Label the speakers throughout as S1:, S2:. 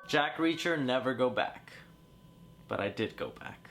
S1: Jack Reacher, never go back. But I did go back.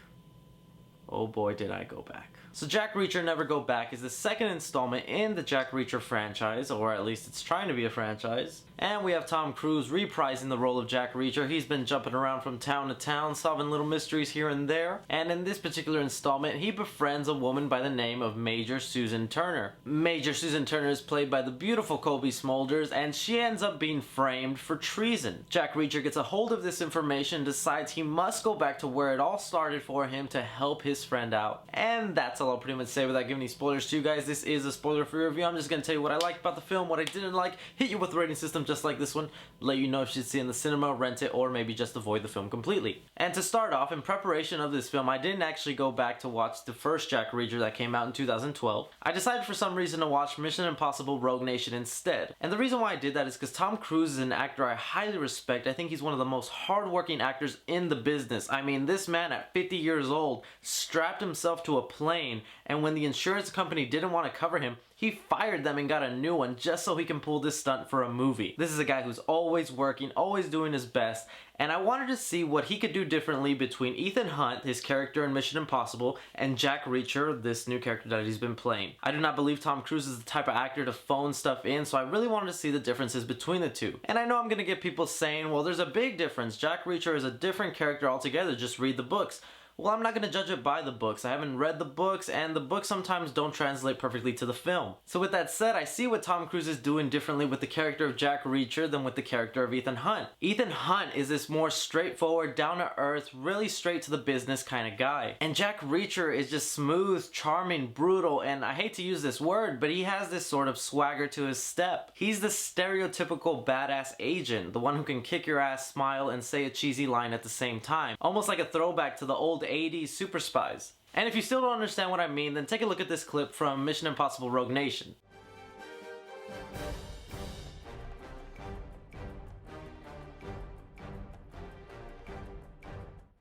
S1: Oh boy, did I go back. So Jack Reacher Never Go Back is the second installment in the Jack Reacher franchise, or at least it's trying to be a franchise. And we have Tom Cruise reprising the role of Jack Reacher. He's been jumping around from town to town, solving little mysteries here and there. And in this particular installment, he befriends a woman by the name of Major Susan Turner. Major Susan Turner is played by the beautiful Cobie Smulders, and she ends up being framed for treason. Jack Reacher gets a hold of this information and decides he must go back to where it all started for him to help his friend out. And that's all I'll pretty much say without giving any spoilers to you guys. This is a spoiler-free review. I'm just going to tell you what I liked about the film, what I didn't like, hit you with a rating system just like this one, let you know if you should see it in the cinema, rent it, or maybe just avoid the film completely. And to start off, in preparation of this film, I didn't actually go back to watch the first Jack Reacher that came out in 2012. I decided for some reason to watch Mission Impossible Rogue Nation instead. And the reason why I did that is because Tom Cruise is an actor I highly respect. I think he's one of the most hardworking actors in the business. I mean, this man at 50 years old strapped himself to a plane, and when the insurance company didn't want to cover him, he fired them and got a new one just so he can pull this stunt for a movie. This is a guy who's always working, always doing his best, and I wanted to see what he could do differently between Ethan Hunt, his character in Mission Impossible, and Jack Reacher, this new character that he's been playing. I do not believe Tom Cruise is the type of actor to phone stuff in, so I really wanted to see the differences between the two. And I know I'm gonna get people saying, well, there's a big difference. Jack Reacher is a different character altogether, just read the books. Well, I'm not going to judge it by the books. I haven't read the books, and the books sometimes don't translate perfectly to the film. So with that said, I see what Tom Cruise is doing differently with the character of Jack Reacher than with the character of Ethan Hunt. Ethan Hunt is this more straightforward, down-to-earth, really straight to the business kind of guy. And Jack Reacher is just smooth, charming, brutal, and I hate to use this word, but he has this sort of swagger to his step. He's the stereotypical badass agent, the one who can kick your ass, smile, and say a cheesy line at the same time. Almost like a throwback to the old 80s super spies. And if you still don't understand what I mean, then take a look at this clip from Mission Impossible Rogue Nation.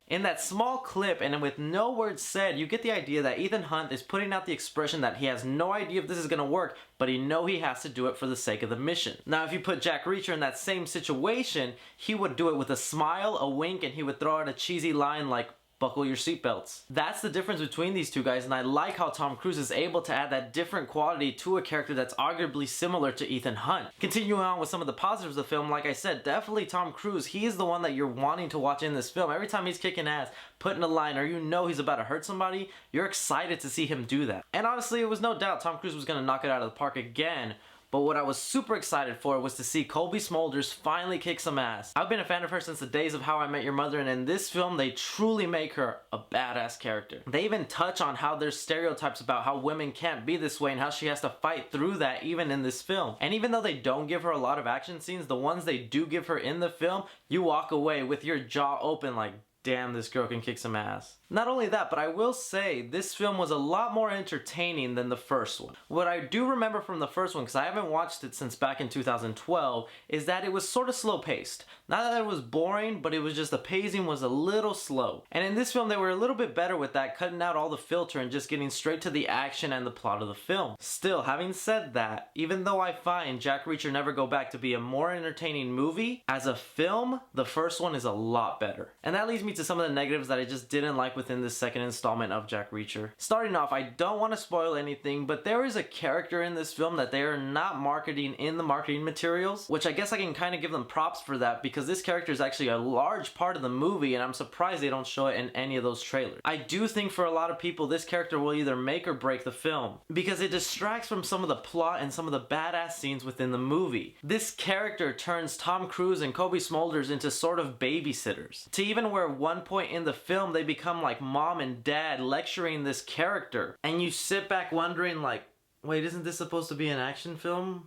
S1: In that small clip, and with no words said, you get the idea that Ethan Hunt is putting out the expression that he has no idea if this is going to work, but he knows he has to do it for the sake of the mission. Now, if you put Jack Reacher in that same situation, he would do it with a smile, a wink, and he would throw out a cheesy line like, buckle your seatbelts. That's the difference between these two guys, and I like how Tom Cruise is able to add that different quality to a character that's arguably similar to Ethan Hunt. Continuing on with some of the positives of the film, like I said, definitely Tom Cruise, he is the one that you're wanting to watch in this film. Every time he's kicking ass, putting a line, or you know he's about to hurt somebody, you're excited to see him do that. And honestly, it was no doubt Tom Cruise was going to knock it out of the park again. But what I was super excited for was to see Cobie Smulders finally kick some ass. I've been a fan of her since the days of How I Met Your Mother, and in this film they truly make her a badass character. They even touch on how there's stereotypes about how women can't be this way and how she has to fight through that even in this film. And even though they don't give her a lot of action scenes, the ones they do give her in the film, you walk away with your jaw open like, damn, this girl can kick some ass. Not only that, but I will say this film was a lot more entertaining than the first one. What I do remember from the first one, because I haven't watched it since back in 2012, is that it was sort of slow paced. Not that it was boring, but it was just the pacing was a little slow. And in this film they were a little bit better with that, cutting out all the filter and just getting straight to the action and the plot of the film. Still, having said that, even though I find Jack Reacher Never Go Back to be a more entertaining movie, as a film, the first one is a lot better. And that leads me to some of the negatives that I just didn't like within this second installment of Jack Reacher. Starting off, I don't want to spoil anything, but there is a character in this film that they are not marketing in the marketing materials, which I guess I can kind of give them props for that, because this character is actually a large part of the movie and I'm surprised they don't show it in any of those trailers. I do think for a lot of people this character will either make or break the film, because it distracts from some of the plot and some of the badass scenes within the movie. This character turns Tom Cruise and Cobie Smulders into sort of babysitters, to even where one point in the film they become like mom and dad lecturing this character, and you sit back wondering like, wait, isn't this supposed to be an action film?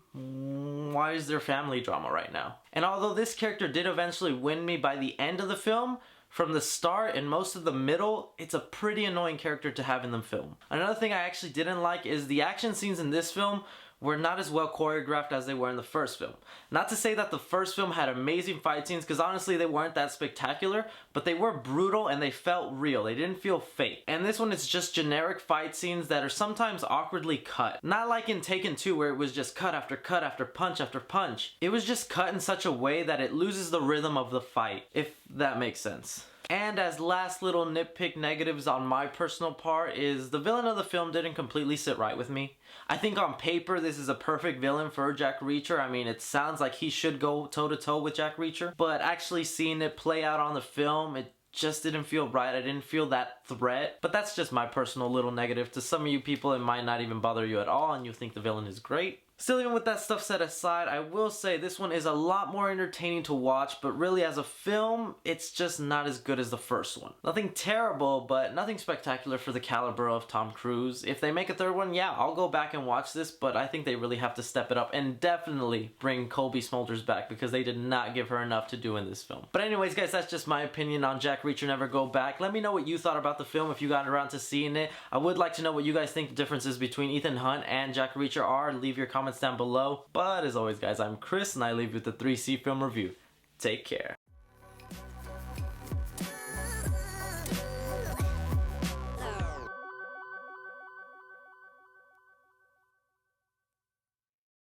S1: Why is there family drama right now? And although this character did eventually win me by the end of the film, from the start and most of the middle, it's a pretty annoying character to have in the film. Another thing I actually didn't like is the action scenes in this film were not as well choreographed as they were in the first film. Not to say that the first film had amazing fight scenes, because honestly they weren't that spectacular, but they were brutal and they felt real. They didn't feel fake. And this one is just generic fight scenes that are sometimes awkwardly cut. Not like in Taken 2 where it was just cut after cut after punch after punch. It was just cut in such a way that it loses the rhythm of the fight, if that makes sense. And as last little nitpick negatives on my personal part is the villain of the film didn't completely sit right with me. I think on paper this is a perfect villain for Jack Reacher. I mean, it sounds like he should go toe to toe with Jack Reacher, but actually seeing it play out on the film, it just didn't feel right. I didn't feel that threat. But that's just my personal little negative. To some of you people it might not even bother you at all and you think the villain is great. Still, even with that stuff set aside, I will say this one is a lot more entertaining to watch, but really as a film, it's just not as good as the first one. Nothing terrible, but nothing spectacular for the caliber of Tom Cruise. If they make a third one, yeah, I'll go back and watch this, but I think they really have to step it up and definitely bring Cobie Smulders back because they did not give her enough to do in this film. But anyways, guys, that's just my opinion on Jack Reacher Never Go Back. Let me know what you thought about the film if you got around to seeing it. I would like to know what you guys think the differences between Ethan Hunt and Jack Reacher are. Leave your comments down below. But as always, guys, I'm Chris and I leave you with the 3C film review. Take care.